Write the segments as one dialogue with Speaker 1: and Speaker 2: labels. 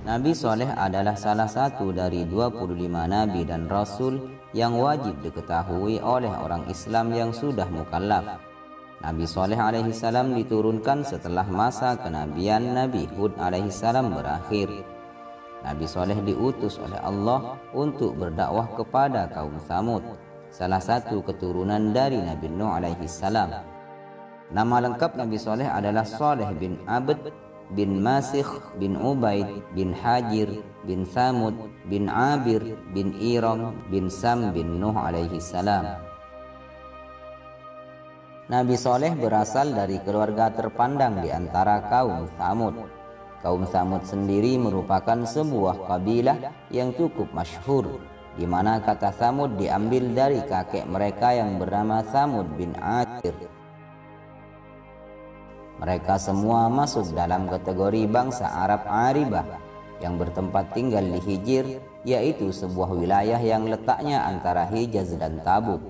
Speaker 1: Nabi Soleh adalah salah satu dari 25 nabi dan rasul yang wajib diketahui oleh orang Islam yang sudah mukallaf. Nabi Soleh alaihi salam diturunkan setelah masa kenabian Nabi Hud alaihi salam berakhir. Nabi Soleh diutus oleh Allah untuk berdakwah kepada kaum Tsamud, salah satu keturunan dari Nabi Nuh alaihi salam. Nama lengkap Nabi Soleh adalah Soleh bin Abd bin Masikh bin Ubaid bin Hajir bin Tsamud bin Abir bin Iram bin Sam bin Nuh alaihi salam. Nabi Soleh berasal dari keluarga terpandang di antara kaum Tsamud. Kaum Tsamud sendiri merupakan sebuah kabilah yang cukup masyhur, di mana kata Tsamud diambil dari kakek mereka yang bernama Tsamud bin Atir. Mereka semua masuk dalam kategori bangsa Arab Aribah yang bertempat tinggal di Hijr, yaitu sebuah wilayah yang letaknya antara Hijaz dan Tabuk.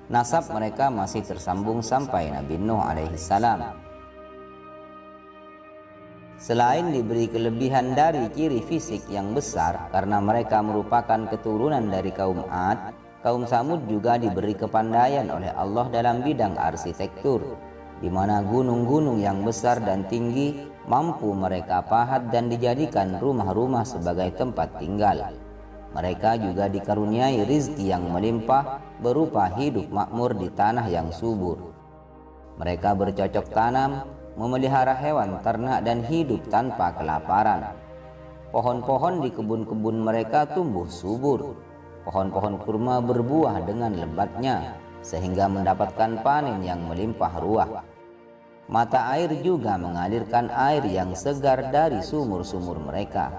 Speaker 1: Nasab mereka masih tersambung sampai Nabi Nuh alaihi salam. Selain diberi kelebihan dari ciri fisik yang besar karena mereka merupakan keturunan dari kaum Ad, kaum Tsamud juga diberi kepandaian oleh Allah dalam bidang arsitektur, di mana gunung-gunung yang besar dan tinggi mampu mereka pahat dan dijadikan rumah-rumah sebagai tempat tinggal. Mereka juga dikaruniai rizki yang melimpah berupa hidup makmur di tanah yang subur. Mereka bercocok tanam, memelihara hewan ternak dan hidup tanpa kelaparan. Pohon-pohon di kebun-kebun mereka tumbuh subur. Pohon-pohon kurma berbuah dengan lebatnya, sehingga mendapatkan panen yang melimpah ruah. Mata air juga mengalirkan air yang segar dari sumur-sumur mereka.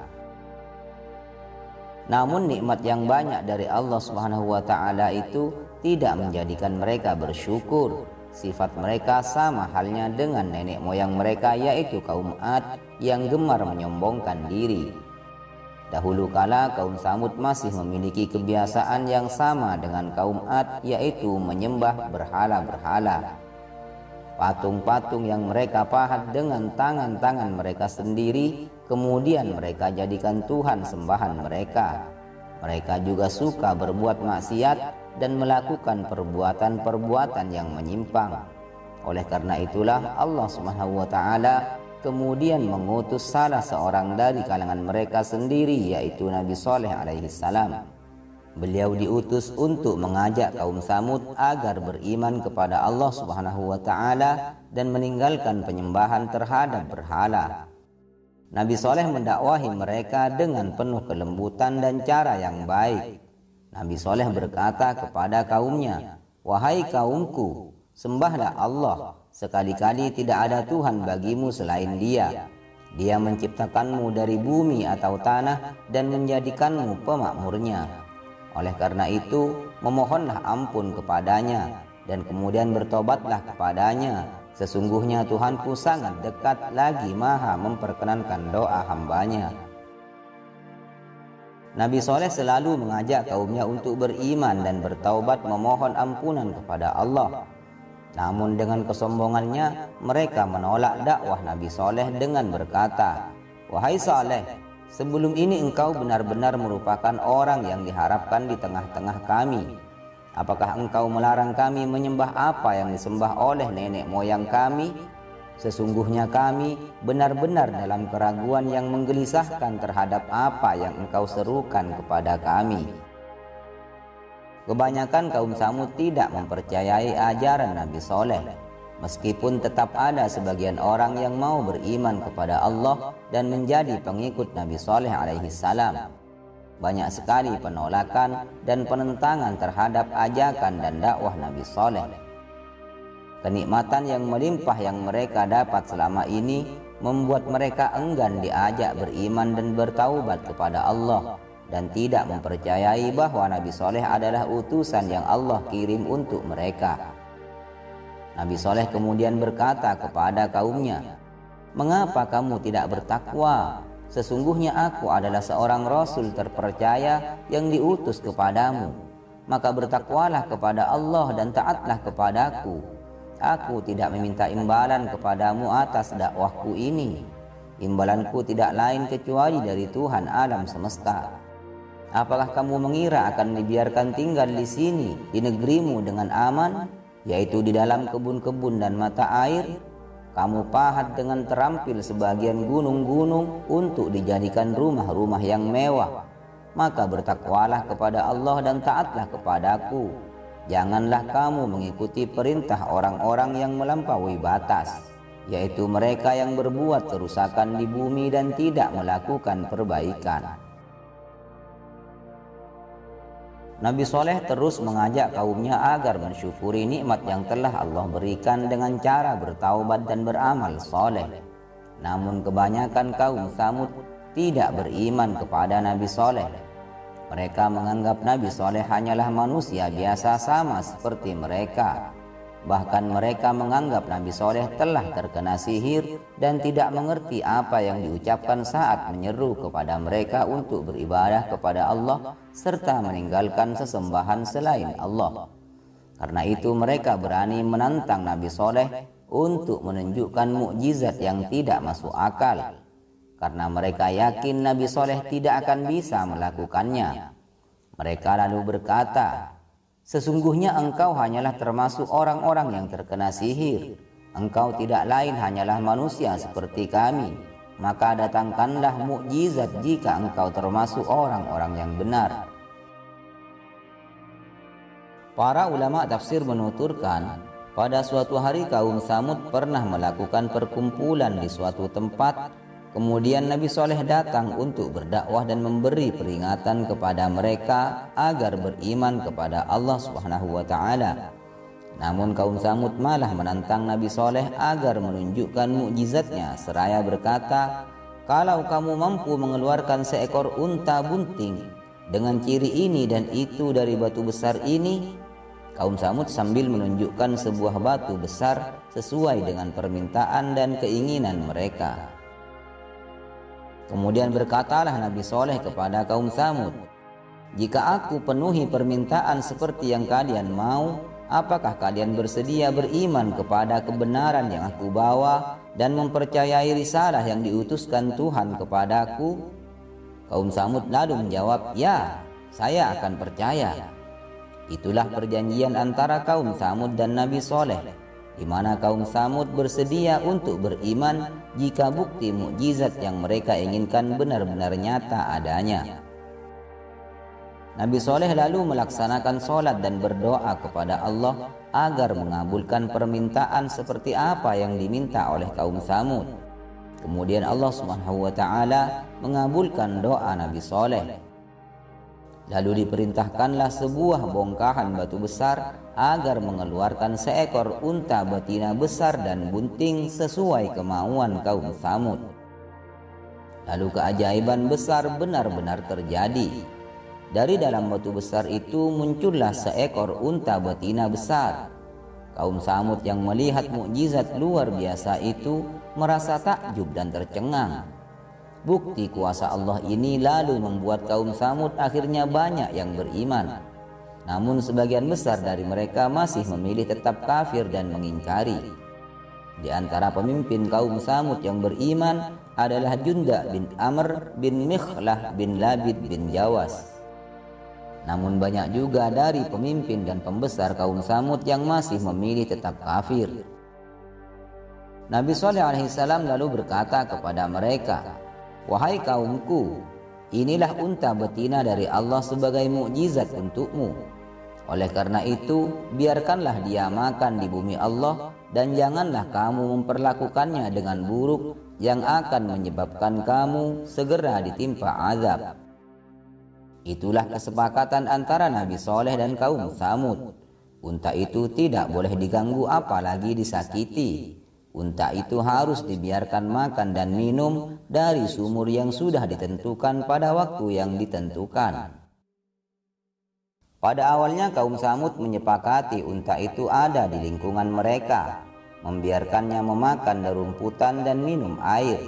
Speaker 1: Namun nikmat yang banyak dari Allah Subhanahu wa taala itu tidak menjadikan mereka bersyukur. Sifat mereka sama halnya dengan nenek moyang mereka, yaitu kaum Ad yang gemar menyombongkan diri. Dahulu kala kaum Tsamud masih memiliki kebiasaan yang sama dengan kaum Ad, yaitu menyembah berhala-berhala. Patung-patung yang mereka pahat dengan tangan-tangan mereka sendiri, kemudian mereka jadikan Tuhan sembahan mereka. Mereka juga suka berbuat maksiat dan melakukan perbuatan-perbuatan yang menyimpang. Oleh karena itulah Allah Subhanahu wa taala kemudian mengutus salah seorang dari kalangan mereka sendiri, yaitu Nabi Soleh alaihi salam. Beliau diutus untuk mengajak kaum Tsamud agar beriman kepada Allah Subhanahu wa taala dan meninggalkan penyembahan terhadap berhala. Nabi Soleh mendakwahi mereka dengan penuh kelembutan dan cara yang baik. Nabi Soleh berkata kepada kaumnya, "Wahai kaumku, sembahlah Allah, sekali-kali tidak ada Tuhan bagimu selain Dia. Dia menciptakanmu dari bumi atau tanah dan menjadikanmu pemakmurnya. Oleh karena itu, memohonlah ampun kepadanya dan kemudian bertobatlah kepadanya. Sesungguhnya Tuhanku sangat dekat lagi maha memperkenankan doa hambanya." Nabi Soleh selalu mengajak kaumnya untuk beriman dan bertaubat memohon ampunan kepada Allah. Namun dengan kesombongannya, mereka menolak dakwah Nabi Soleh dengan berkata, "Wahai Soleh, sebelum ini engkau benar-benar merupakan orang yang diharapkan di tengah-tengah kami. Apakah engkau melarang kami menyembah apa yang disembah oleh nenek moyang kami? Sesungguhnya kami benar-benar dalam keraguan yang menggelisahkan terhadap apa yang engkau serukan kepada kami." Kebanyakan kaum Tsamud tidak mempercayai ajaran Nabi Soleh, meskipun tetap ada sebagian orang yang mau beriman kepada Allah dan menjadi pengikut Nabi Soleh alaihi salam. Banyak sekali penolakan dan penentangan terhadap ajakan dan dakwah Nabi Soleh. Kenikmatan yang melimpah yang mereka dapat selama ini membuat mereka enggan diajak beriman dan bertaubat kepada Allah, dan tidak mempercayai bahwa Nabi Soleh adalah utusan yang Allah kirim untuk mereka. Nabi Soleh kemudian berkata kepada kaumnya, "Mengapa kamu tidak bertakwa? Sesungguhnya aku adalah seorang Rasul terpercaya yang diutus kepadamu. Maka bertakwalah kepada Allah dan taatlah kepadaku. Aku tidak meminta imbalan kepadamu atas dakwahku ini. imbalanku tidak lain kecuali dari Tuhan alam semesta. Apakah kamu mengira akan dibiarkan tinggal di sini, di negerimu dengan aman, yaitu di dalam kebun-kebun dan mata air? Kamu pahat dengan terampil sebagian gunung-gunung untuk dijadikan rumah-rumah yang mewah. Maka bertakwalah kepada Allah dan taatlah kepadaku. Janganlah kamu mengikuti perintah orang-orang yang melampaui batas, yaitu mereka yang berbuat kerusakan di bumi dan tidak melakukan perbaikan. Nabi Soleh terus mengajak kaumnya agar mensyukuri nikmat yang telah Allah berikan dengan cara bertaubat dan beramal soleh. Namun kebanyakan kaum Tsamud tidak beriman kepada Nabi Soleh. Mereka menganggap Nabi Soleh hanyalah manusia biasa sama seperti mereka. Bahkan mereka menganggap Nabi Soleh telah terkena sihir dan tidak mengerti apa yang diucapkan saat menyeru kepada mereka untuk beribadah kepada Allah serta meninggalkan sesembahan selain Allah. Karena itu mereka berani menantang Nabi Soleh untuk menunjukkan mukjizat yang tidak masuk akal, karena mereka yakin Nabi Soleh tidak akan bisa melakukannya. Mereka lalu berkata, "Sesungguhnya engkau hanyalah termasuk orang-orang yang terkena sihir. Engkau tidak lain hanyalah manusia seperti kami. Maka datangkanlah mukjizat jika engkau termasuk orang-orang yang benar." Para ulama tafsir menuturkan, pada suatu hari kaum Tsamud pernah melakukan perkumpulan di suatu tempat. Kemudian Nabi Soleh datang untuk berdakwah dan memberi peringatan kepada mereka agar beriman kepada Allah Subhanahu wa Ta'ala. Namun kaum Tsamud malah menantang Nabi Soleh agar menunjukkan mukjizatnya seraya berkata, "Kalau kamu mampu mengeluarkan seekor unta bunting dengan ciri ini dan itu dari batu besar ini." Kaum Tsamud sambil menunjukkan sebuah batu besar sesuai dengan permintaan dan keinginan mereka. Kemudian berkatalah Nabi Soleh kepada kaum Tsamud, "Jika aku penuhi permintaan seperti yang kalian mau, apakah kalian bersedia beriman kepada kebenaran yang aku bawa dan mempercayai risalah yang diutuskan Tuhan kepadaku?" Kaum Tsamud lalu menjawab, "Ya, saya akan percaya." Itulah perjanjian antara kaum Tsamud dan Nabi Soleh, di mana kaum Tsamud bersedia untuk beriman jika bukti mukjizat yang mereka inginkan benar-benar nyata adanya. Nabi Soleh lalu melaksanakan sholat dan berdoa kepada Allah agar mengabulkan permintaan seperti apa yang diminta oleh kaum Tsamud. Kemudian Allah Subhanahu wa Ta'ala mengabulkan doa Nabi Soleh. Lalu diperintahkanlah sebuah bongkahan batu besar agar mengeluarkan seekor unta betina besar dan bunting sesuai kemauan kaum Tsamud. Lalu keajaiban besar benar-benar terjadi. Dari dalam batu besar itu muncullah seekor unta betina besar. Kaum Tsamud yang melihat mukjizat luar biasa itu merasa takjub dan tercengang. Bukti kuasa Allah ini lalu membuat kaum Tsamud akhirnya banyak yang beriman. Namun sebagian besar dari mereka masih memilih tetap kafir dan mengingkari. Di antara pemimpin kaum Tsamud yang beriman adalah Junda bin Amr bin Mikhlah bin Labid bin Jawas. Namun banyak juga dari pemimpin dan pembesar kaum Tsamud yang masih memilih tetap kafir. Nabi Soleh alaihissalam lalu berkata kepada mereka, "Wahai kaumku, inilah unta betina dari Allah sebagai mukjizat untukmu. Oleh karena itu, biarkanlah dia makan di bumi Allah dan janganlah kamu memperlakukannya dengan buruk yang akan menyebabkan kamu segera ditimpa azab." Itulah kesepakatan antara Nabi Soleh dan kaum Tsamud. Unta itu tidak boleh diganggu apalagi disakiti. Unta itu harus dibiarkan makan dan minum dari sumur yang sudah ditentukan pada waktu yang ditentukan. Pada awalnya kaum Tsamud menyepakati unta itu ada di lingkungan mereka, membiarkannya memakan rumputan dan minum air.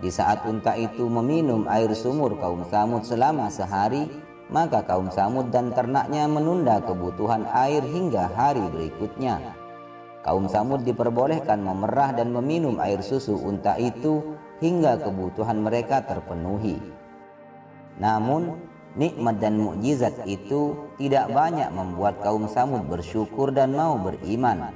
Speaker 1: Di saat unta itu meminum air sumur kaum Tsamud selama sehari, maka kaum Tsamud dan ternaknya menunda kebutuhan air hingga hari berikutnya. Kaum Samud diperbolehkan memerah dan meminum air susu unta itu hingga kebutuhan mereka terpenuhi. Namun, nikmat dan mukjizat itu tidak banyak membuat kaum Samud bersyukur dan mau beriman.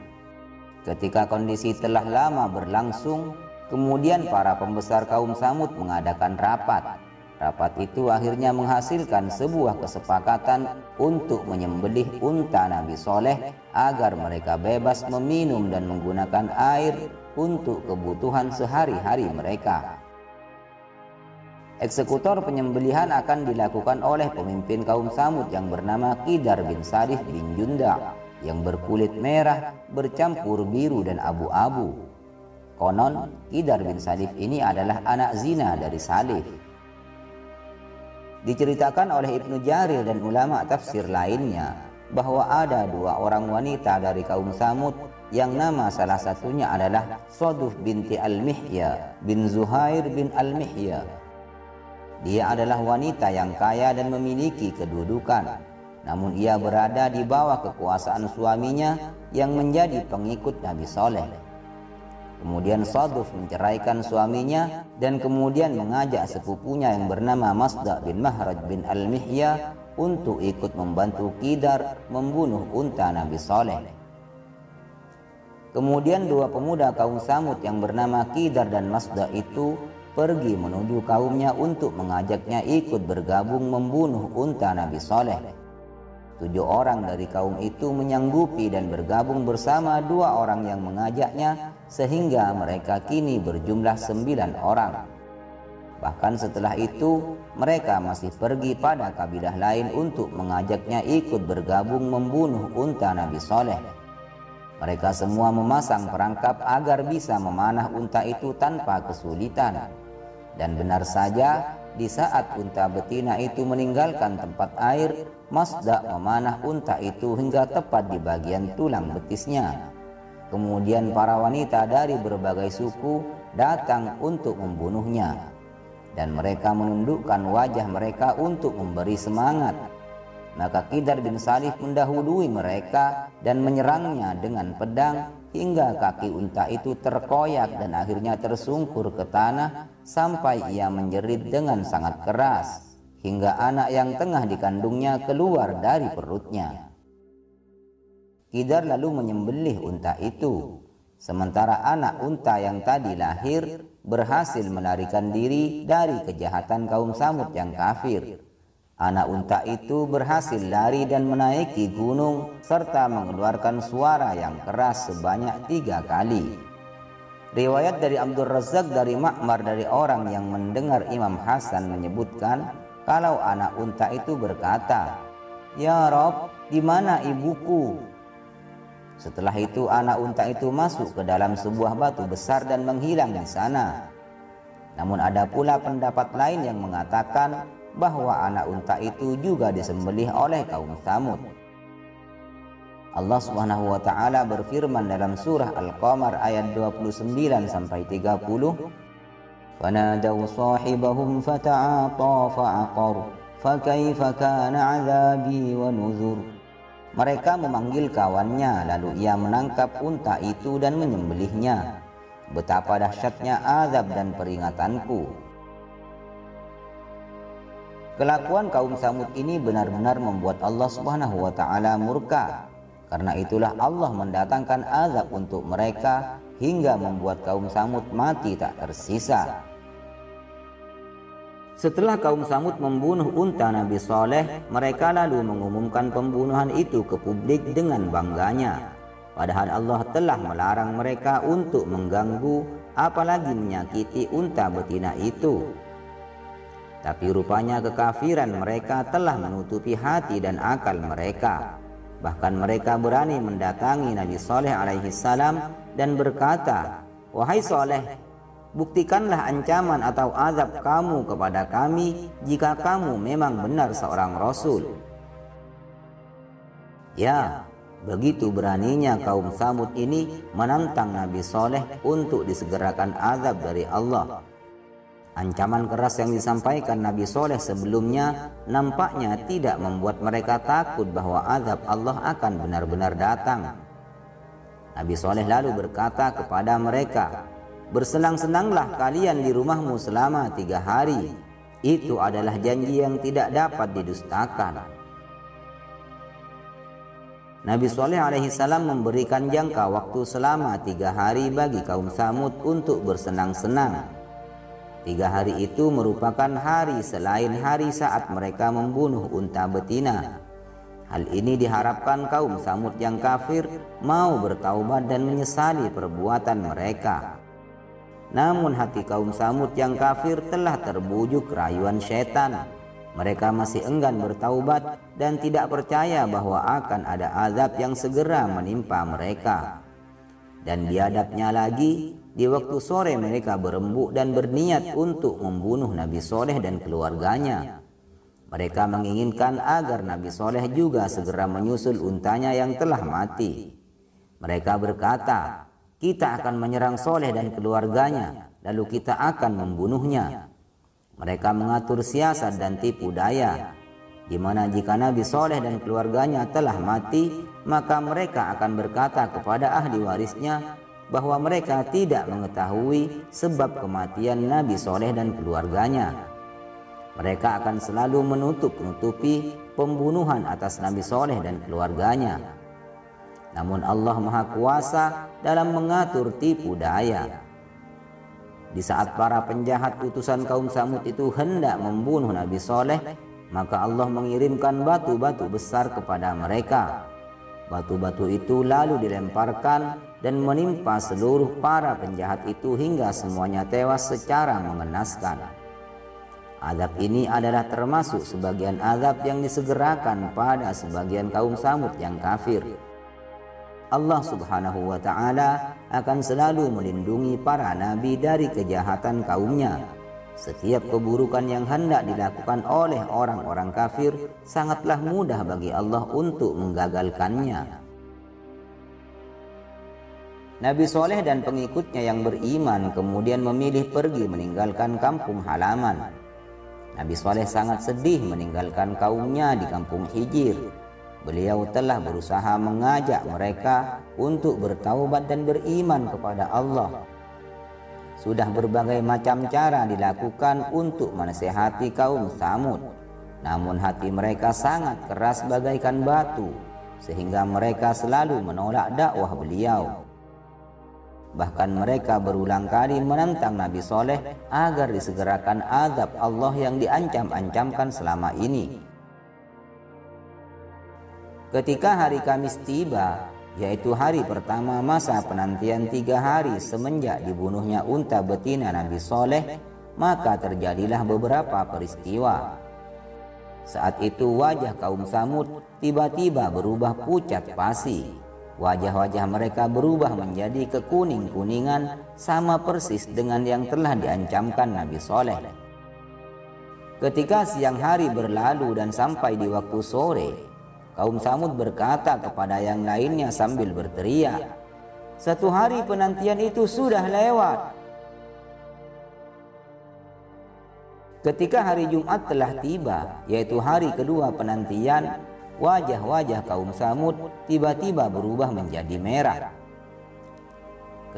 Speaker 1: Ketika kondisi telah lama berlangsung, kemudian para pembesar kaum Samud mengadakan rapat. Rapat itu akhirnya menghasilkan sebuah kesepakatan untuk menyembelih unta Nabi Soleh agar mereka bebas meminum dan menggunakan air untuk kebutuhan sehari-hari mereka. Eksekutor penyembelihan akan dilakukan oleh pemimpin kaum Samud yang bernama Qidar bin Salih bin Junda yang berkulit merah bercampur biru dan abu-abu. Konon Qidar bin Salih ini adalah anak zina dari Salih. Diceritakan oleh Ibnu Jarir dan ulama tafsir lainnya bahwa ada dua orang wanita dari kaum Samud yang nama salah satunya adalah Soduf binti Al-Mihya bin Zuhair bin Al-Mihya. Dia adalah wanita yang kaya dan memiliki kedudukan, namun ia berada di bawah kekuasaan suaminya yang menjadi pengikut Nabi Soleh. Kemudian Soduf menceraikan suaminya dan kemudian mengajak sepupunya yang bernama Masda bin Mahraj bin Al-Mihya untuk ikut membantu Qidar membunuh unta Nabi Soleh. Kemudian dua pemuda kaum Samud yang bernama Qidar dan Masda itu pergi menuju kaumnya untuk mengajaknya ikut bergabung membunuh unta Nabi Soleh. 7 orang dari kaum itu menyanggupi dan bergabung bersama 2 orang yang mengajaknya sehingga mereka kini berjumlah 9 orang. Bahkan setelah itu mereka masih pergi pada kabilah lain untuk mengajaknya ikut bergabung membunuh unta Nabi Soleh. Mereka semua memasang perangkap agar bisa memanah unta itu tanpa kesulitan. Dan benar saja, di saat unta betina itu meninggalkan tempat air, Masda memanah unta itu hingga tepat di bagian tulang betisnya. Kemudian para wanita dari berbagai suku datang untuk membunuhnya, dan mereka menundukkan wajah mereka untuk memberi semangat. Maka Qidar bin Salih mendahului mereka dan menyerangnya dengan pedang hingga kaki unta itu terkoyak dan akhirnya tersungkur ke tanah sampai ia menjerit dengan sangat keras hingga anak yang tengah dikandungnya keluar dari perutnya. Qidar lalu menyembelih unta itu, sementara anak unta yang tadi lahir berhasil melarikan diri dari kejahatan kaum Samud yang kafir. Anak unta itu berhasil lari dan menaiki gunung serta mengeluarkan suara yang keras sebanyak 3 kali. Riwayat dari Abdul Razak dari Ma'mar dari orang yang mendengar Imam Hasan menyebutkan kalau anak unta itu berkata, "Ya Rob, di mana ibuku?" Setelah itu anak unta itu masuk ke dalam sebuah batu besar dan menghilang di sana. Namun ada pula pendapat lain yang mengatakan bahwa anak unta itu juga disembelih oleh kaum Samud. Allah Subhanahu wa taala berfirman dalam surah Al-Qamar ayat 29 sampai 30, "Fanadaw sahibahum fata'ata fa'aqar, fakaifa kana 'adzabi wa nuzur." Mereka memanggil kawannya, lalu ia menangkap unta itu dan menyembelihnya. Betapa dahsyatnya azab dan peringatanku. Kelakuan kaum Samud ini benar-benar membuat Allah Subhanahu wa taala murka. Karena itulah Allah mendatangkan azab untuk mereka hingga membuat kaum Samud mati tak tersisa. Setelah kaum Samud membunuh unta Nabi Soleh, mereka lalu mengumumkan pembunuhan itu ke publik dengan bangganya. Padahal Allah telah melarang mereka untuk mengganggu apalagi menyakiti unta betina itu. Tapi rupanya kekafiran mereka telah menutupi hati dan akal mereka. Bahkan mereka berani mendatangi Nabi Soleh alaihi salam dan berkata, "Wahai Soleh, buktikanlah ancaman atau azab kamu kepada kami jika kamu memang benar seorang Rasul." Ya, begitu beraninya kaum Samud ini menantang Nabi Soleh untuk disegerakan azab dari Allah. Ancaman keras yang disampaikan Nabi Soleh sebelumnya nampaknya tidak membuat mereka takut bahwa azab Allah akan benar-benar datang. Nabi Soleh lalu berkata kepada mereka, "Bersenang-senanglah kalian di rumahmu selama 3 hari. Itu adalah janji yang tidak dapat didustakan." Nabi Soleh alaihissalam memberikan jangka waktu selama 3 hari bagi kaum Tsamud untuk bersenang-senang. 3 hari itu merupakan hari selain hari saat mereka membunuh unta betina. Hal ini diharapkan kaum Tsamud yang kafir mau bertaubat dan menyesali perbuatan mereka. Namun hati kaum Tsamud yang kafir telah terbujuk rayuan syaitan. Mereka masih enggan bertaubat dan tidak percaya bahwa akan ada azab yang segera menimpa mereka. Dan biadabnya lagi, di waktu sore mereka berembuk dan berniat untuk membunuh Nabi Soleh dan keluarganya. Mereka menginginkan agar Nabi Soleh juga segera menyusul untanya yang telah mati. Mereka berkata, "Kita akan menyerang Soleh dan keluarganya, lalu kita akan membunuhnya." Mereka mengatur siasat dan tipu daya, di mana jika Nabi Soleh dan keluarganya telah mati, maka mereka akan berkata kepada ahli warisnya bahwa mereka tidak mengetahui sebab kematian Nabi Soleh dan keluarganya. Mereka akan selalu menutup-nutupi pembunuhan atas Nabi Soleh dan keluarganya. Namun Allah Maha Kuasa dalam mengatur tipu daya. Di saat para penjahat utusan kaum Tsamud itu hendak membunuh Nabi Soleh, maka Allah mengirimkan batu-batu besar kepada mereka. Batu-batu itu lalu dilemparkan dan menimpa seluruh para penjahat itu hingga semuanya tewas secara mengenaskan. Azab ini adalah termasuk sebagian azab yang disegerakan pada sebagian kaum Tsamud yang kafir. Allah Subhanahu wa ta'ala akan selalu melindungi para nabi dari kejahatan kaumnya. Setiap keburukan yang hendak dilakukan oleh orang-orang kafir sangatlah mudah bagi Allah untuk menggagalkannya. Nabi Soleh dan pengikutnya yang beriman kemudian memilih pergi meninggalkan kampung halaman. Nabi Soleh sangat sedih meninggalkan kaumnya di kampung Hijir. Beliau telah berusaha mengajak mereka untuk bertaubat dan beriman kepada Allah. Sudah berbagai macam cara dilakukan untuk menasihati kaum Tsamud. Namun hati mereka sangat keras bagaikan batu, sehingga mereka selalu menolak dakwah beliau. Bahkan mereka berulang kali menantang Nabi Soleh agar disegerakan azab Allah yang diancam-ancamkan selama ini. Ketika hari Kamis tiba, yaitu hari pertama masa penantian 3 hari semenjak dibunuhnya unta betina Nabi Soleh, maka terjadilah beberapa peristiwa. Saat itu wajah kaum Tsamud tiba-tiba berubah pucat pasi. Wajah-wajah mereka berubah menjadi kekuning-kuningan, sama persis dengan yang telah diancamkan Nabi Soleh. Ketika siang hari berlalu dan sampai di waktu sore, kaum Tsamud berkata kepada yang lainnya sambil berteriak, "1 hari penantian itu sudah lewat." Ketika hari Jumat telah tiba, yaitu hari kedua penantian, wajah-wajah kaum Tsamud tiba-tiba berubah menjadi merah.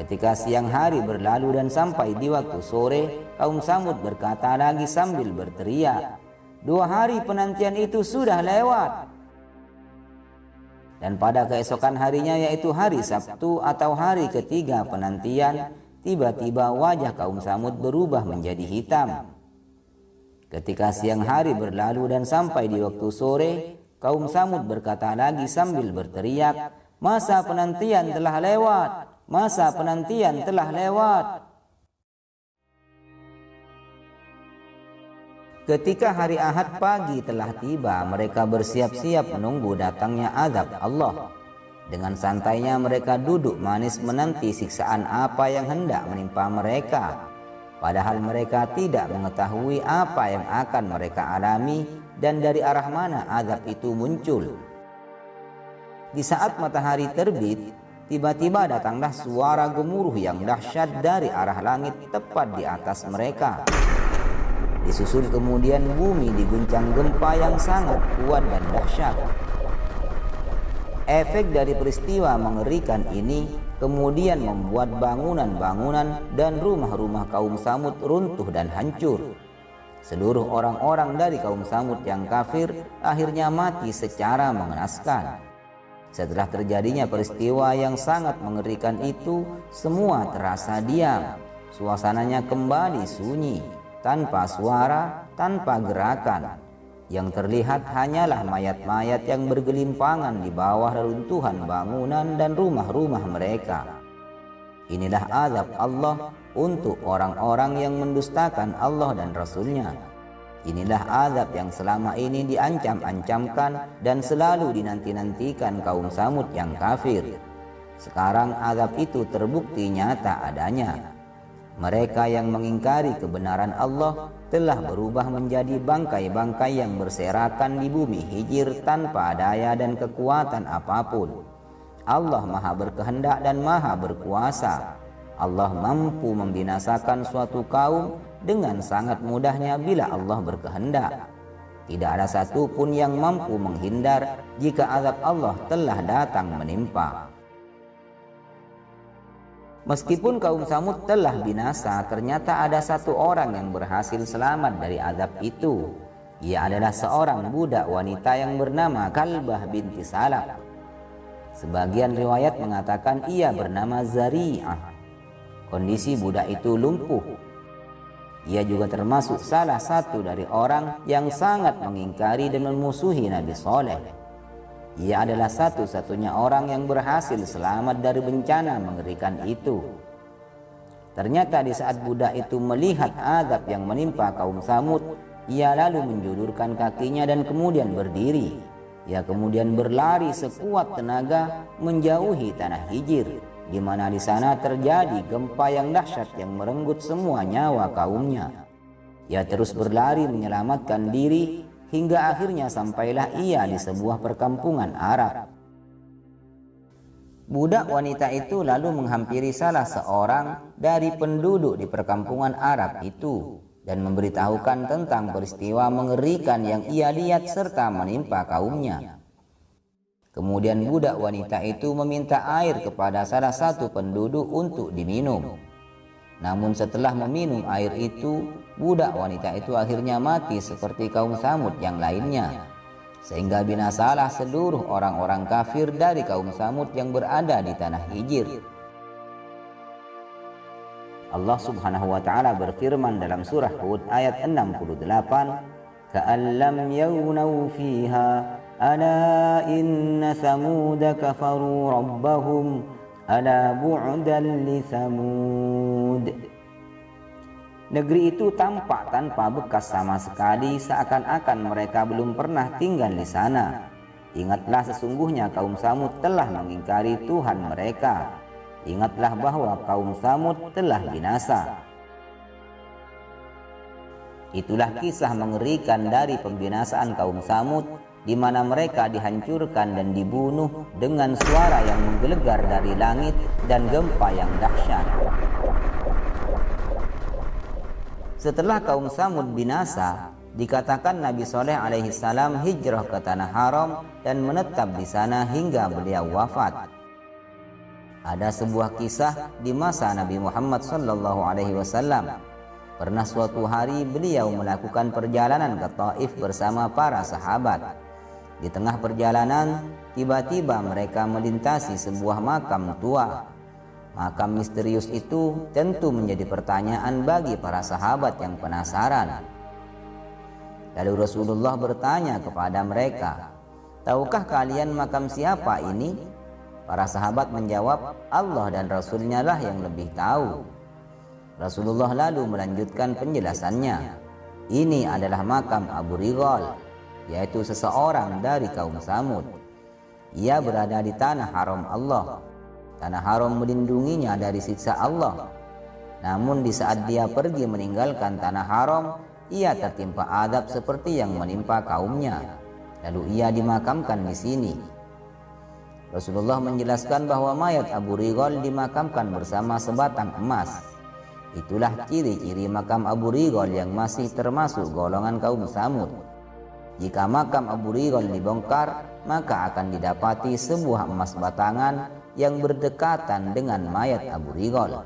Speaker 1: Ketika siang hari berlalu dan sampai di waktu sore, kaum Tsamud berkata lagi sambil berteriak, 2 hari penantian itu sudah lewat. Dan pada keesokan harinya, yaitu hari Sabtu atau hari ketiga penantian, tiba-tiba wajah kaum Tsamud berubah menjadi hitam. Ketika siang hari berlalu dan sampai di waktu sore, kaum Tsamud berkata lagi sambil berteriak, "Masa penantian telah lewat, masa penantian telah lewat." Ketika hari Ahad pagi telah tiba, mereka bersiap-siap menunggu datangnya azab Allah. Dengan santainya mereka duduk manis menanti siksaan apa yang hendak menimpa mereka. Padahal mereka tidak mengetahui apa yang akan mereka alami dan dari arah mana azab itu muncul. Di saat matahari terbit, tiba-tiba datanglah suara gemuruh yang dahsyat dari arah langit tepat di atas mereka. Disusul kemudian bumi diguncang gempa yang sangat kuat dan dahsyat. Efek dari peristiwa mengerikan ini kemudian membuat bangunan-bangunan dan rumah-rumah kaum Samud runtuh dan hancur. Seluruh orang-orang dari kaum Samud yang kafir akhirnya mati secara mengenaskan. Setelah terjadinya peristiwa yang sangat mengerikan itu, semua terasa diam. Suasananya kembali sunyi, tanpa suara, tanpa gerakan. Yang terlihat hanyalah mayat-mayat yang bergelimpangan di bawah reruntuhan bangunan dan rumah-rumah mereka. Inilah azab Allah untuk orang-orang yang mendustakan Allah dan Rasul-Nya. Inilah azab yang selama ini diancam-ancamkan dan selalu dinanti-nantikan kaum Samud yang kafir. Sekarang azab itu terbukti nyata adanya. Mereka yang mengingkari kebenaran Allah telah berubah menjadi bangkai-bangkai yang berserakan di bumi Hijr tanpa daya dan kekuatan apapun. Allah Maha berkehendak dan Maha berkuasa. Allah mampu membinasakan suatu kaum dengan sangat mudahnya bila Allah berkehendak. Tidak ada satupun yang mampu menghindar jika azab Allah telah datang menimpa. Meskipun kaum Samud telah binasa, ternyata ada satu orang yang berhasil selamat dari azab itu. Ia adalah seorang budak wanita yang bernama Kalbah binti Salab. Sebagian riwayat mengatakan ia bernama Zari'ah. Kondisi budak itu lumpuh. Ia juga termasuk salah satu dari orang yang sangat mengingkari dan memusuhi Nabi Saleh. Ia adalah satu-satunya orang yang berhasil selamat dari bencana mengerikan itu. Ternyata di saat budak itu melihat azab yang menimpa kaum Samud, ia lalu menjulurkan kakinya dan kemudian berdiri. Ia kemudian berlari sekuat tenaga menjauhi tanah Hijr, di mana di sana terjadi gempa yang dahsyat yang merenggut semua nyawa kaumnya. Ia terus berlari menyelamatkan diri hingga akhirnya sampailah ia di sebuah perkampungan Arab. Budak wanita itu lalu menghampiri salah seorang dari penduduk di perkampungan Arab itu dan memberitahukan tentang peristiwa mengerikan yang ia lihat serta menimpa kaumnya. Kemudian budak wanita itu meminta air kepada salah satu penduduk untuk diminum. Namun setelah meminum air itu, budak wanita itu akhirnya mati seperti kaum Samud yang lainnya. Sehingga binasalah seluruh orang-orang kafir dari kaum Samud yang berada di tanah Hijr. Allah Subhanahu wa taala berfirman dalam surah Hud ayat 68, "Ka'an lam yaghnaw fiha ala inna Samud kafaru rabbahum ala bu'dan li Samud." Negeri itu tampak tanpa bekas sama sekali, seakan-akan mereka belum pernah tinggal di sana. Ingatlah sesungguhnya kaum Samud telah mengingkari Tuhan mereka. Ingatlah bahwa kaum Samud telah binasa. Itulah kisah mengerikan dari pembinasaan kaum Samud, di mana mereka dihancurkan dan dibunuh dengan suara yang menggelegar dari langit dan gempa yang dahsyat. Setelah kaum Samud binasa, dikatakan Nabi Saleh alaihi salam hijrah ke tanah haram dan menetap di sana hingga beliau wafat. Ada sebuah kisah di masa Nabi Muhammad sallallahu alaihi wasallam. Pernah suatu hari beliau melakukan perjalanan ke Taif bersama para sahabat. Di tengah perjalanan, tiba-tiba mereka melintasi sebuah makam tua. Makam misterius itu tentu menjadi pertanyaan bagi para sahabat yang penasaran. Lalu Rasulullah bertanya kepada mereka, "Tahukah kalian makam siapa ini?" Para sahabat menjawab, "Allah dan Rasul-Nya lah yang lebih tahu." Rasulullah lalu melanjutkan penjelasannya, "Ini adalah makam Abu Righal, yaitu seseorang dari kaum Samud. Ia berada di tanah haram Allah. Tanah haram melindunginya dari siksa Allah. Namun di saat dia pergi meninggalkan tanah haram, ia tertimpa azab seperti yang menimpa kaumnya. Lalu ia dimakamkan di sini." Rasulullah menjelaskan bahwa mayat Abu Righal dimakamkan bersama sebatang emas. Itulah ciri-ciri makam Abu Righal yang masih termasuk golongan kaum Samud. Jika makam Abu Righal dibongkar, maka akan didapati sebuah emas batangan yang berdekatan dengan mayat Abu Rigol.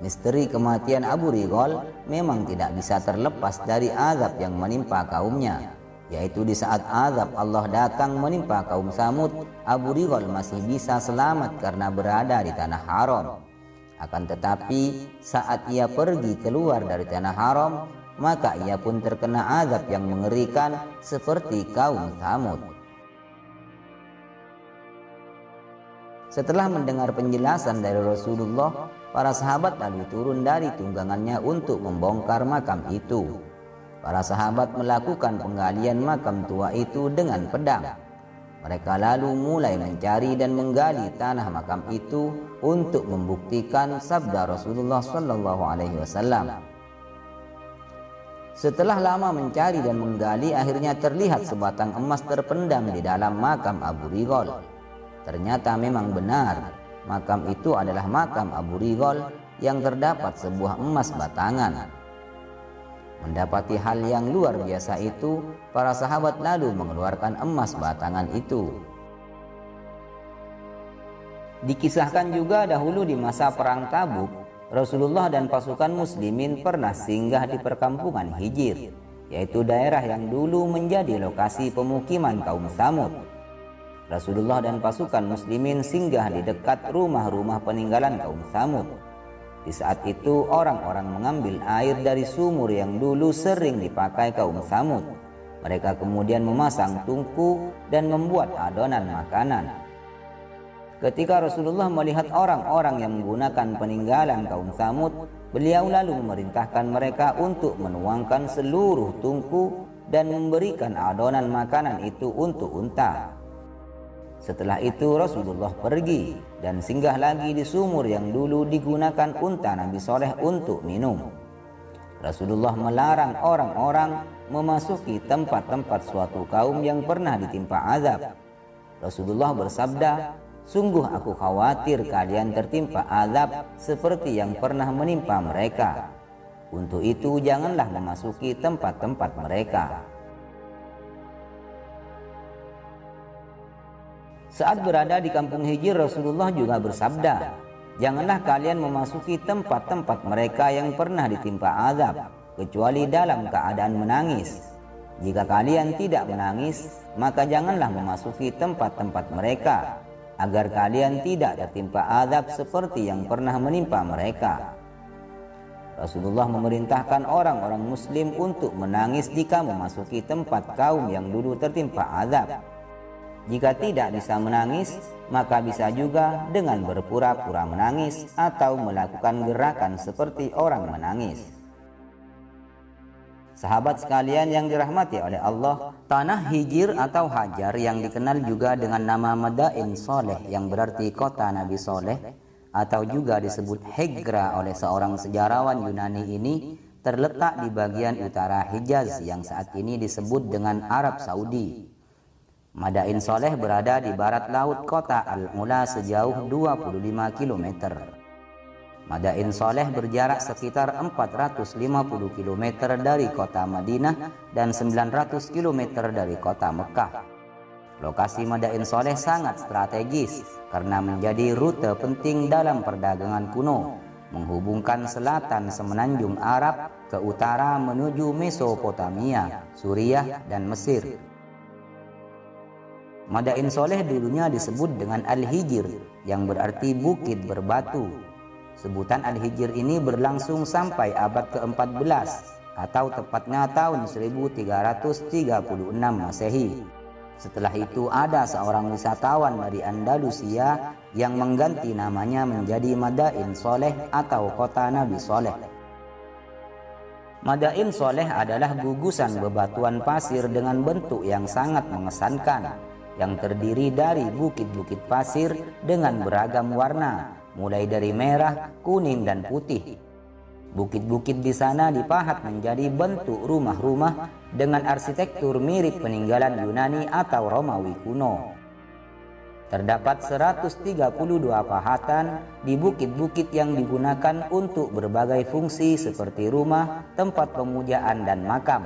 Speaker 1: Misteri kematian Abu Rigol memang tidak bisa terlepas dari azab yang menimpa kaumnya, yaitu di saat azab Allah datang menimpa kaum Samud, Abu Rigol masih bisa selamat karena berada di tanah haram. Akan tetapi saat ia pergi keluar dari tanah haram, maka ia pun terkena azab yang mengerikan seperti kaum Samud. Setelah mendengar penjelasan dari Rasulullah, para sahabat lalu turun dari tunggangannya untuk membongkar makam itu. Para sahabat melakukan penggalian makam tua itu dengan pedang. Mereka lalu mulai mencari dan menggali tanah makam itu untuk membuktikan sabda Rasulullah SAW. Setelah lama mencari dan menggali, akhirnya terlihat sebatang emas terpendam di dalam makam Abu Rigol. Ternyata memang benar, makam itu adalah makam Abu Rigol yang terdapat sebuah emas batangan. Mendapati hal yang luar biasa itu, para sahabat lalu mengeluarkan emas batangan itu. Dikisahkan juga dahulu di masa perang Tabuk, Rasulullah dan pasukan muslimin pernah singgah di perkampungan Hijr, yaitu daerah yang dulu menjadi lokasi pemukiman kaum Samud. Rasulullah dan pasukan muslimin singgah di dekat rumah-rumah peninggalan kaum Samud. Di saat itu orang-orang mengambil air dari sumur yang dulu sering dipakai kaum Samud. Mereka kemudian memasang tungku dan membuat adonan makanan. Ketika Rasulullah melihat orang-orang yang menggunakan peninggalan kaum Samud, beliau lalu memerintahkan mereka untuk menuangkan seluruh tungku dan memberikan adonan makanan itu untuk unta. Setelah itu Rasulullah pergi dan singgah lagi di sumur yang dulu digunakan unta Nabi Soleh untuk minum. Rasulullah melarang orang-orang memasuki tempat-tempat suatu kaum yang pernah ditimpa azab. Rasulullah bersabda, "Sungguh aku khawatir kalian tertimpa azab seperti yang pernah menimpa mereka. Untuk itu janganlah memasuki tempat-tempat mereka." Saat berada di kampung Hijr, Rasulullah juga bersabda, "Janganlah kalian memasuki tempat-tempat mereka yang pernah ditimpa azab, kecuali dalam keadaan menangis. Jika kalian tidak menangis, maka janganlah memasuki tempat-tempat mereka, agar kalian tidak tertimpa azab seperti yang pernah menimpa mereka." Rasulullah memerintahkan orang-orang muslim untuk menangis jika memasuki tempat kaum yang dulu tertimpa azab. Jika tidak bisa menangis, maka bisa juga dengan berpura-pura menangis atau melakukan gerakan seperti orang menangis. Sahabat sekalian yang dirahmati oleh Allah, tanah Hijr atau Hajar yang dikenal juga dengan nama Madain Soleh yang berarti kota Nabi Soleh, atau juga disebut Hegra oleh seorang sejarawan Yunani ini, terletak di bagian utara Hijaz yang saat ini disebut dengan Arab Saudi. Madain Soleh berada di barat laut kota Al-Ula sejauh 25 km. Madain Soleh berjarak sekitar 450 km dari kota Madinah dan 900 km dari kota Mekah. Lokasi Madain Soleh sangat strategis karena menjadi rute penting dalam perdagangan kuno, menghubungkan selatan semenanjung Arab ke utara menuju Mesopotamia, Suriah, dan Mesir. Madain Soleh dulunya disebut dengan Al-Hijr yang berarti bukit berbatu. Sebutan Al-Hijr ini berlangsung sampai abad ke-14 atau tepatnya tahun 1336 Masehi. Setelah itu ada seorang wisatawan dari Andalusia yang mengganti namanya menjadi Madain Soleh atau kota Nabi Soleh. Madain Soleh adalah gugusan bebatuan pasir dengan bentuk yang sangat mengesankan, yang terdiri dari bukit-bukit pasir dengan beragam warna, mulai dari merah, kuning, dan putih. Bukit-bukit di sana dipahat menjadi bentuk rumah-rumah dengan arsitektur mirip peninggalan Yunani atau Romawi kuno. Terdapat 132 pahatan di bukit-bukit yang digunakan untuk berbagai fungsi seperti rumah, tempat pemujaan, dan makam.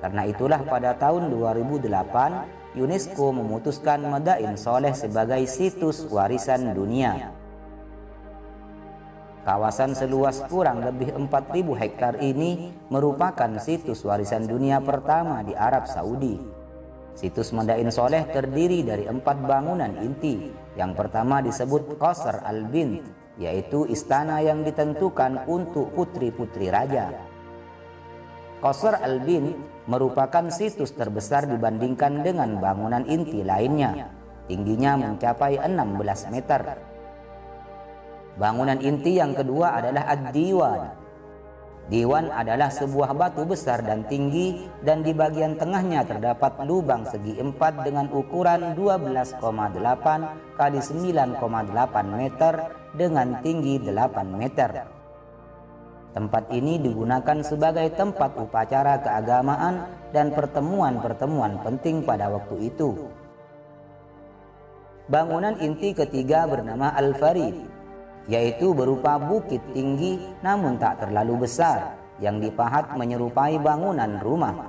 Speaker 1: Karena itulah pada tahun 2008 UNESCO memutuskan Madain Soleh sebagai situs warisan dunia. Kawasan seluas kurang lebih 4.000 hektar ini merupakan situs warisan dunia pertama di Arab Saudi. Situs Madain Soleh terdiri dari 4 bangunan inti. Yang pertama disebut Qasr al-Bint, yaitu istana yang ditentukan untuk putri-putri raja. Qasr al-Bint merupakan situs terbesar dibandingkan dengan bangunan inti lainnya. Tingginya mencapai 16 meter. Bangunan inti yang kedua adalah Ad-Diwan. Diwan adalah sebuah batu besar dan tinggi, dan di bagian tengahnya terdapat lubang segi 4 dengan ukuran 12,8 kali 9,8 meter dengan tinggi 8 meter. Tempat ini digunakan sebagai tempat upacara keagamaan dan pertemuan-pertemuan penting pada waktu itu. Bangunan inti ketiga bernama Al-Farid, yaitu berupa bukit tinggi namun tak terlalu besar yang dipahat menyerupai bangunan rumah.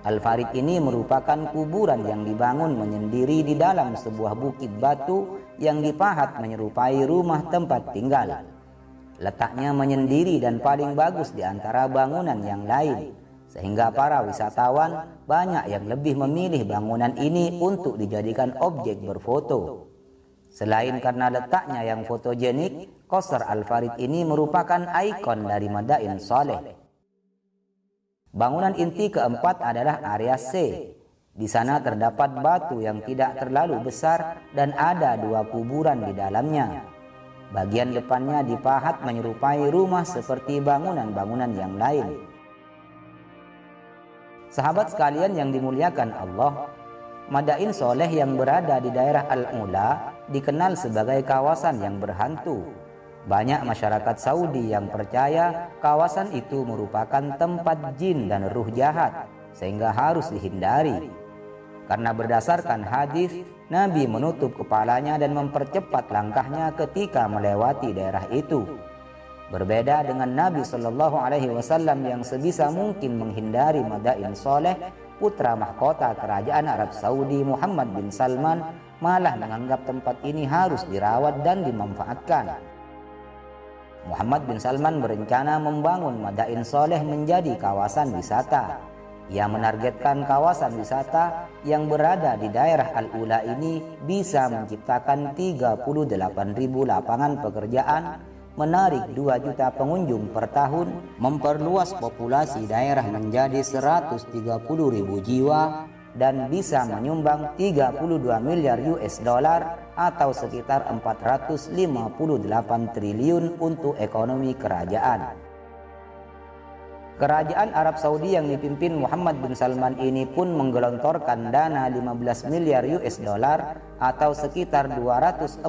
Speaker 1: Al-Farid ini merupakan kuburan yang dibangun menyendiri di dalam sebuah bukit batu yang dipahat menyerupai rumah tempat tinggal. Letaknya menyendiri dan paling bagus di antara bangunan yang lain, sehingga para wisatawan banyak yang lebih memilih bangunan ini untuk dijadikan objek berfoto. Selain karena letaknya yang fotogenik, Qasr Al-Farid ini merupakan ikon dari Madain Soleh. Bangunan inti keempat adalah area C. Di sana terdapat batu yang tidak terlalu besar dan ada 2 kuburan di dalamnya. Bagian depannya dipahat menyerupai rumah seperti bangunan-bangunan yang lain. Sahabat sekalian yang dimuliakan Allah, Madain Soleh yang berada di daerah Al-Ula dikenal sebagai kawasan yang berhantu. Banyak masyarakat Saudi yang percaya kawasan itu merupakan tempat jin dan ruh jahat, sehingga harus dihindari. Karena berdasarkan hadis, Nabi menutup kepalanya dan mempercepat langkahnya ketika melewati daerah itu. Berbeda dengan Nabi Shallallahu Alaihi Wasallam yang sebisa mungkin menghindari Madain Soleh, putra mahkota kerajaan Arab Saudi Muhammad bin Salman malah menganggap tempat ini harus dirawat dan dimanfaatkan. Muhammad bin Salman berencana membangun Madain Soleh menjadi kawasan wisata. Ia menargetkan kawasan wisata yang berada di daerah Al-Ula ini bisa menciptakan 38.000 lapangan pekerjaan, menarik 2 juta pengunjung per tahun, memperluas populasi daerah menjadi 130.000 jiwa, dan bisa menyumbang 32 miliar US dollar atau sekitar 458 triliun untuk ekonomi kerajaan. Kerajaan Arab Saudi yang dipimpin Muhammad bin Salman ini pun menggelontorkan dana 15 miliar US dollar atau sekitar 214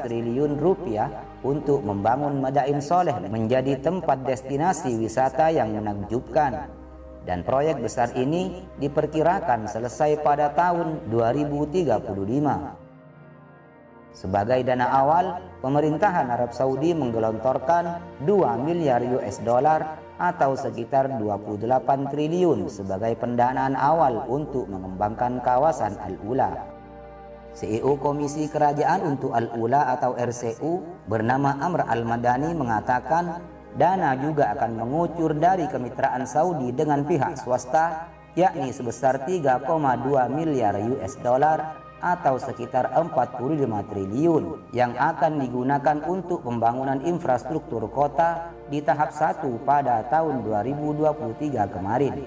Speaker 1: triliun rupiah untuk membangun Madain Soleh menjadi tempat destinasi wisata yang menakjubkan. Dan proyek besar ini diperkirakan selesai pada tahun 2035. Sebagai dana awal, pemerintahan Arab Saudi menggelontorkan 2 miliar US dollar atau sekitar 28 triliun sebagai pendanaan awal untuk mengembangkan kawasan Al-Ula. CEO Komisi Kerajaan untuk Al-Ula atau RCU bernama Amr Al-Madani mengatakan dana juga akan mengucur dari kemitraan Saudi dengan pihak swasta, yakni sebesar 3,2 miliar US dollar atau sekitar 45 triliun yang akan digunakan untuk pembangunan infrastruktur kota di tahap 1 pada tahun 2023 kemarin.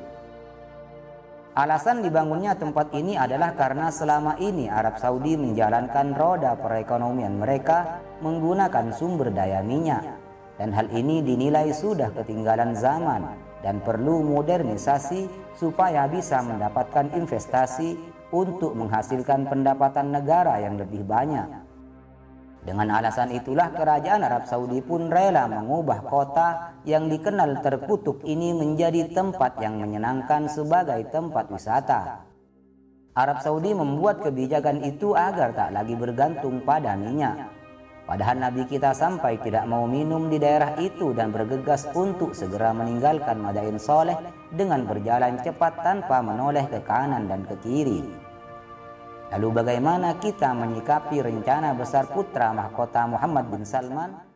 Speaker 1: Alasan dibangunnya tempat ini adalah karena selama ini Arab Saudi menjalankan roda perekonomian mereka menggunakan sumber daya minyak, dan hal ini dinilai sudah ketinggalan zaman dan perlu modernisasi supaya bisa mendapatkan investasi untuk menghasilkan pendapatan negara yang lebih banyak. Dengan alasan itulah kerajaan Arab Saudi pun rela mengubah kota yang dikenal terkutuk ini menjadi tempat yang menyenangkan sebagai tempat wisata. Arab Saudi membuat kebijakan itu agar tak lagi bergantung pada minyak. Padahal Nabi kita sampai tidak mau minum di daerah itu dan bergegas untuk segera meninggalkan Madain Soleh dengan berjalan cepat tanpa menoleh ke kanan dan ke kiri. Lalu bagaimana kita menyikapi rencana besar putra mahkota Muhammad bin Salman